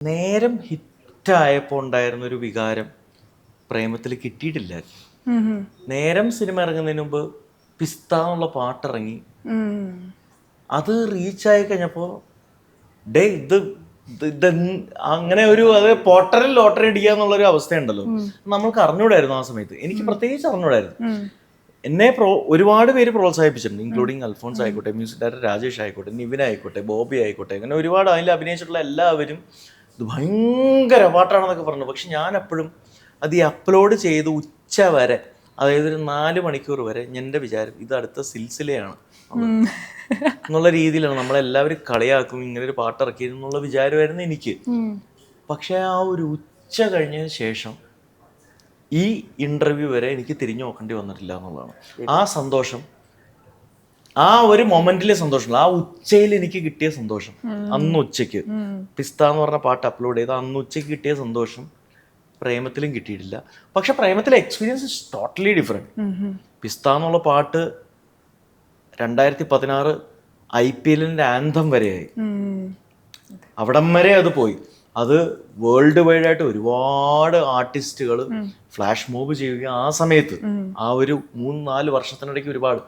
നേരം ഹിറ്റായപ്പോൾ ഉണ്ടായിരുന്ന ഒരു വികാരം പ്രേമത്തിൽ കിട്ടിയിട്ടില്ലായിരുന്നു. നേരം സിനിമ ഇറങ്ങുന്നതിന് മുമ്പ് പിസ്ത എന്നുള്ള പാട്ടിറങ്ങി. അത് റീച്ചായി കഴിഞ്ഞപ്പോൾ ഡേ അങ്ങനെ ഒരു അത് പോട്ടറിൽ ലോട്ടറി അടിക്കുക എന്നുള്ളൊരു അവസ്ഥയുണ്ടല്ലോ, നമ്മൾക്ക് അറിഞ്ഞൂടായിരുന്നു ആ സമയത്ത്. എനിക്ക് പ്രത്യേകിച്ച് അറിഞ്ഞൂടായിരുന്നു. എന്നെ ഒരുപാട് പേര് പ്രോത്സാഹിപ്പിച്ചിട്ടുണ്ട്, ഇൻക്ലൂഡിങ് അൽഫോൺസ് ആയിക്കോട്ടെ, മ്യൂസിക് ഡയറക്ടർ രാജേഷ് ആയിക്കോട്ടെ, നിവിൻ ആയിക്കോട്ടെ, ബോബി ആയിക്കോട്ടെ, അങ്ങനെ ഒരുപാട് അതിൽ അഭിനയിച്ചിട്ടുള്ള എല്ലാവരും ഇത് ഭയങ്കര പാട്ടാണെന്നൊക്കെ പറഞ്ഞു. പക്ഷെ ഞാൻ എപ്പോഴും അത് ഈ അപ്ലോഡ് ചെയ്ത് ഉച്ച വരെ, അതായത് ഒരു 4 മണിക്കൂർ വരെ എൻ്റെ വിചാരം ഇത് അടുത്ത സിൽസിലയാണ് എന്നുള്ള രീതിയിലാണ്. നമ്മളെല്ലാവരും കളിയാക്കും ഇങ്ങനെ ഒരു പാട്ട് ഇറക്കിയെന്നുള്ള വിചാരമായിരുന്നു എനിക്ക്. പക്ഷെ ആ ഒരു ഉച്ച കഴിഞ്ഞതിന് ശേഷം ഈ ഇന്റർവ്യൂ വരെ എനിക്ക് തിരിഞ്ഞു നോക്കേണ്ടി വന്നിട്ടില്ല എന്നുള്ളതാണ്. ആ സന്തോഷം, ആ ഒരു മൊമെന്റിലെ സന്തോഷം, ആ ഉച്ചയിൽ എനിക്ക് കിട്ടിയ സന്തോഷം, അന്ന് ഉച്ചയ്ക്ക് പിസ്ത എന്ന് പറഞ്ഞ പാട്ട് അപ്ലോഡ് ചെയ്ത് അന്ന് ഉച്ചയ്ക്ക് കിട്ടിയ സന്തോഷം പ്രേമത്തിലും കിട്ടിയിട്ടില്ല. പക്ഷെ പ്രേമത്തിലെ എക്സ്പീരിയൻസ് ഇസ് ടോട്ടലി ഡിഫറെന്റ്. പിസ്ത എന്നുള്ള പാട്ട് 2016 IPL ആന്തം വരെയായി. അവിടം വരെ അത് പോയി. അത് വേൾഡ് വൈഡ് ആയിട്ട് ഒരുപാട് ആർട്ടിസ്റ്റുകൾ ഫ്ലാഷ് മോബ് ചെയ്യുക. ആ സമയത്ത് ആ ഒരു 3-4 വർഷത്തിനിടയ്ക്ക് ഒരുപാട്